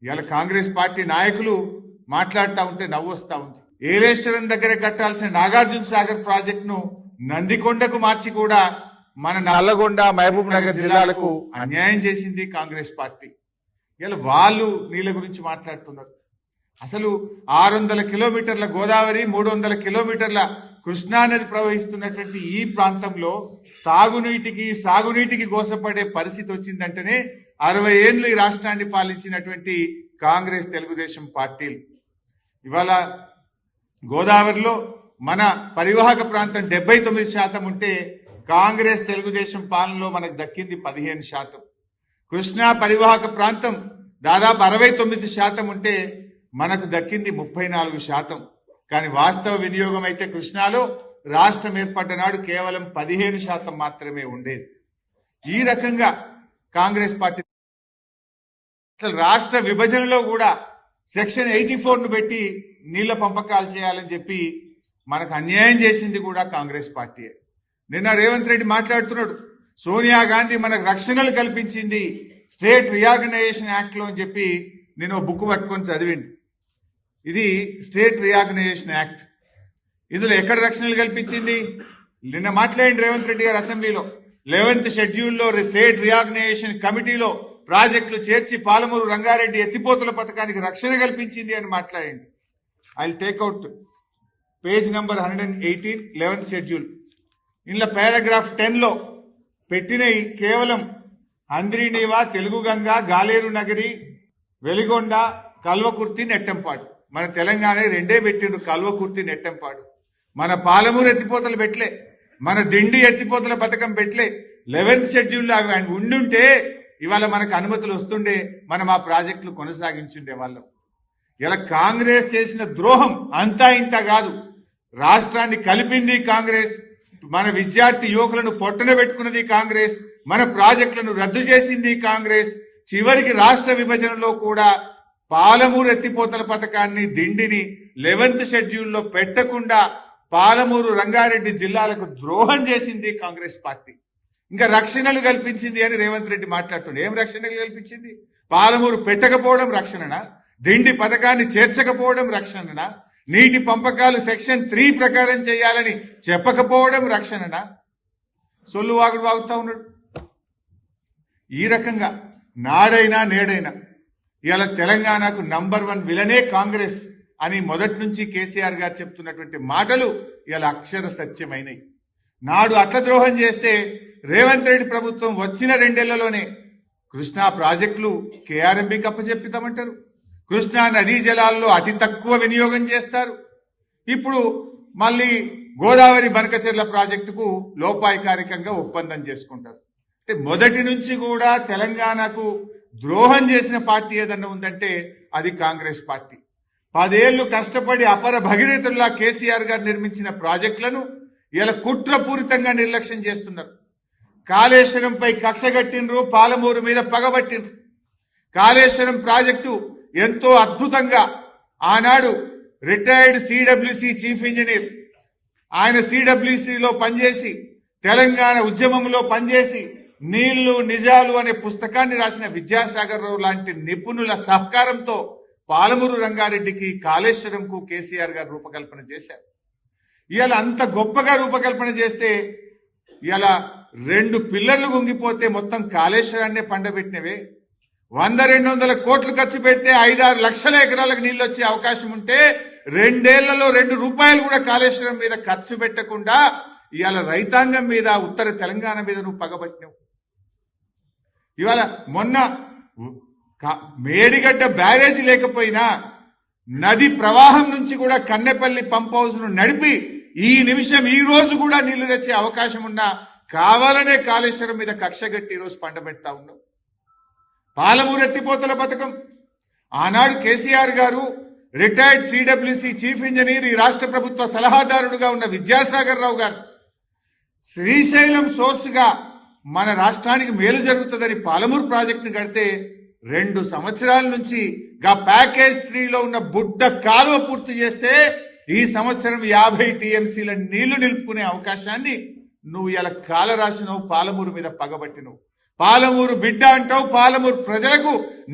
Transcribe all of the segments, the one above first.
ఇవాళ కాంగ్రెస్ పార్టీ నాయకులు మాట్లాడుతూ ఉంటే నవ్వు వస్తూ ఉంది. ఏలేశ్వరం దగ్గర కట్టాల్సిన నాగార్జున సాగర్ ప్రాజెక్టును నందికొండకు మార్చి కూడా మన నల్లగొండ మహబూబ్ నగర్ జిల్లాలకు అన్యాయం చేసింది కాంగ్రెస్ పార్టీ. ఇలా వాళ్ళు నీళ్ళ గురించి మాట్లాడుతున్నారు. అసలు 600 కిలోమీటర్ల గోదావరి, 300 కిలోమీటర్ల కృష్ణా నది ప్రవహిస్తున్నటువంటి ఈ ప్రాంతంలో తాగునీటికి సాగునీటికి గోసపడే పరిస్థితి వచ్చిందంటేనే 60 ఏళ్లు ఈ రాష్ట్రాన్ని పాలించినటువంటి కాంగ్రెస్ తెలుగుదేశం పార్టీలు ఇవాళ గోదావరిలో మన పరివాహక ప్రాంతం 79% ఉంటే కాంగ్రెస్ తెలుగుదేశం పాలనలో మనకు దక్కింది 15%. కృష్ణా పరివాహక ప్రాంతం దాదాపు 69% ఉంటే మనకు దక్కింది 34%. కానీ వాస్తవ వినియోగం అయితే కృష్ణాలో రాష్ట్రం ఏర్పడ్డ నాడు కేవలం 15% మాత్రమే ఉండేది. ఈ రకంగా కాంగ్రెస్ పార్టీ అసలు రాష్ట్ర విభజనలో కూడా సెక్షన్ 84ను పెట్టి నీళ్ల పంపకాలు చేయాలని చెప్పి మనకు అన్యాయం చేసింది కూడా కాంగ్రెస్ పార్టీయే. నిన్న రేవంత్ రెడ్డి మాట్లాడుతున్నాడు, సోనియా గాంధీ మనకు రక్షణలు కల్పించింది స్టేట్ రీఆర్గనైజేషన్ యాక్ట్ లో అని చెప్పి నేను బుక్ పట్టుకొని చదివింది. ఇది స్టేట్ రీఆర్గనైజేషన్ యాక్ట్. ఇందులో ఎక్కడ రక్షణలు కల్పించింది? నిన్న మాట్లాడింది రేవంత్ రెడ్డి గారు అసెంబ్లీలో 11th షెడ్యూల్లో స్టేట్ రీఆర్గనైజేషన్ కమిటీలో ప్రాజెక్టులు చేర్చి పాలమూరు రంగారెడ్డి ఎత్తిపోతుల పథకానికి రక్షణ కల్పించింది అని మాట్లాడింది. I take out page number 118 11th schedule. ఇందులో పారాగ్రాఫ్ 10లో పెట్టినవి కేవలం అంద్రినీవా, తెలుగుగంగ, గాలేరు నగరి, వెలిగొండ, కల్వకుర్తి, నెట్టంపాడు. మన తెలంగాణ రెండే పెట్టిండ్రు, కల్వకుర్తి, నెట్టంపాడు. మన పాలమూరు ఎత్తిపోతలు పెట్టలే, మన దిండి ఎత్తిపోతల పథకం పెట్టలే. 11th షెడ్యూల్లో అవి ఉండుంటే ఇవాళ మనకు అనుమతులు వస్తుండే, మనం ఆ ప్రాజెక్టులు కొనసాగించుండే వాళ్ళం. ఇలా కాంగ్రెస్ చేసిన ద్రోహం అంతా ఇంత కాదు. రాష్ట్రాన్ని కలిపింది కాంగ్రెస్, మన విద్యార్థి యువకులను పొట్టన పెట్టుకున్నది కాంగ్రెస్, మన ప్రాజెక్టులను రద్దు చేసింది కాంగ్రెస్. చివరికి రాష్ట్ర విభజనలో కూడా పాలమూరు ఎత్తిపోతల పథకాన్ని, దిండిని 11th షెడ్యూల్లో పెట్టకుండా పాలమూరు రంగారెడ్డి జిల్లాలకు ద్రోహం చేసింది కాంగ్రెస్ పార్టీ. ఇంకా రక్షణలు కల్పించింది అని రేవంత్ రెడ్డి మాట్లాడుతుండే. ఏం రక్షణలు కల్పించింది? పాలమూరు పెట్టకపోవడం రక్షణనా? దిండి పథకాన్ని చేర్చకపోవడం రక్షణనా? నీటి పంపకాలు సెక్షన్ 3 ప్రకారం చేయాలని చెప్పకపోవడం రక్షణనా? సొల్లు వాగుడు వాగుతా ఉన్నాడు. ఈ రకంగా నాడైనా నేడైనా ఇవాళ తెలంగాణకు నంబర్ 1 విలనే కాంగ్రెస్ అని మొదటి నుంచి కేసీఆర్ గారు చెప్తున్నటువంటి మాటలు ఇవాళ అక్షర సత్యమైనవి. నాడు అట్ల ద్రోహం చేస్తే రేవంత్ రెడ్డి ప్రభుత్వం వచ్చిన 2 ఏళ్లలోనే కృష్ణా ప్రాజెక్టులు కేఆర్ఎంబీకి అప్పచెప్పితామంటారు. కృష్ణా నదీ జలాల్లో అతి తక్కువ వినియోగం చేస్తారు. ఇప్పుడు మళ్ళీ గోదావరి బనకచెర్ల ప్రాజెక్టుకు లోపాయికారికంగా ఒప్పందం చేసుకుంటారు. అంటే మొదటి నుంచి కూడా తెలంగాణకు ద్రోహం చేసిన పార్టీ ఏదన్నా ఉందంటే అది కాంగ్రెస్ పార్టీ. 10 ఏళ్లు కష్టపడి అపర భగీరథుల్లా కేసీఆర్ గారు నిర్మించిన ప్రాజెక్టులను ఇలా కుట్రపూరితంగా నిర్లక్ష్యం చేస్తున్నారు. కాళేశ్వరంపై కక్షగట్టినరు, పాలమూరు మీద పగబట్టినరు. కాళేశ్వరం ప్రాజెక్టు ఎంతో అద్భుతంగా ఆనాడు రిటైర్డ్ సిడబ్ల్యూసి చీఫ్ ఇంజనీర్, ఆయన సిడబ్ల్యూసిలో పనిచేసి తెలంగాణ ఉద్యమంలో పనిచేసి నీళ్లు నిజాలు అనే పుస్తకాన్ని రాసిన విద్యాసాగర్ రావు లాంటి నిపుణుల సహకారంతో పాలమూరు రంగారెడ్డికి, కాళేశ్వరంకు కేసీఆర్ గారు రూపకల్పన చేశారు. ఇవాళ అంత గొప్పగా రూపకల్పన చేస్తే ఇవాళ 2 పిల్లర్లు గుంగిపోతే మొత్తం కాళేశ్వరాన్నే పండబెట్టినవే. 100-200 కోట్లు ఖర్చు పెడితే 5-6 లక్షల ఎకరాలకు నీళ్ళు వచ్చే అవకాశం ఉంటే 2 ఏళ్లలో 2 రూపాయలు కూడా కాళేశ్వరం మీద ఖర్చు పెట్టకుండా ఇవాళ రైతాంగం మీద, ఉత్తర తెలంగాణ మీద నువ్వు పగబట్టినావు. ఇవాళ మొన్న మేడిగడ్డ బ్యారేజ్ లేకపోయినా నది ప్రవాహం నుంచి కూడా కన్నెపల్లి పంప్ హౌస్ ను నడిపి ఈ నిమిషం ఈ రోజు కూడా నీళ్లు తెచ్చే అవకాశం ఉన్నా కావాలనే కాళేశ్వరం మీద కక్షగట్టి ఈరోజు పండబెడతా ఉన్నావు. పాలమూరు ఎత్తిపోతల పథకం ఆనాడు కేసీఆర్ గారు రిటైర్డ్ సిడబ్ల్యూసి చీఫ్ ఇంజనీర్, ఈ రాష్ట్ర ప్రభుత్వ సలహాదారుడుగా ఉన్న విద్యాసాగర్ రావు గారు శ్రీశైలం సోర్స్ గా మన రాష్ట్రానికి మేలు జరుగుతుందని పాలమూరు ప్రాజెక్టు కడితే 2 సంవత్సరాల నుంచి ప్యాకేజ్ 3లో ఉన్న బుడ్డ కాలువ పూర్తి చేస్తే ఈ సంవత్సరం 50 టీఎంసీల నీళ్లు నిలుపుకునే అవకాశాన్ని నువ్వు ఇలా కాల రాసినవు, పాలమూరు మీద పగబట్టినవు. పాలమూరు బిడ్డ అంటావు. పాలమూరు ప్రజలకు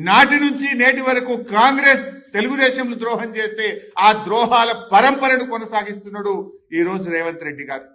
నాటి నుంచి నేటి వరకు కాంగ్రెస్ తెలుగుదేశంను ద్రోహం చేస్తే ఆ ద్రోహాల పరంపరను కొనసాగిస్తున్నాడు ఈ రోజు రేవంత్ రెడ్డి గారు.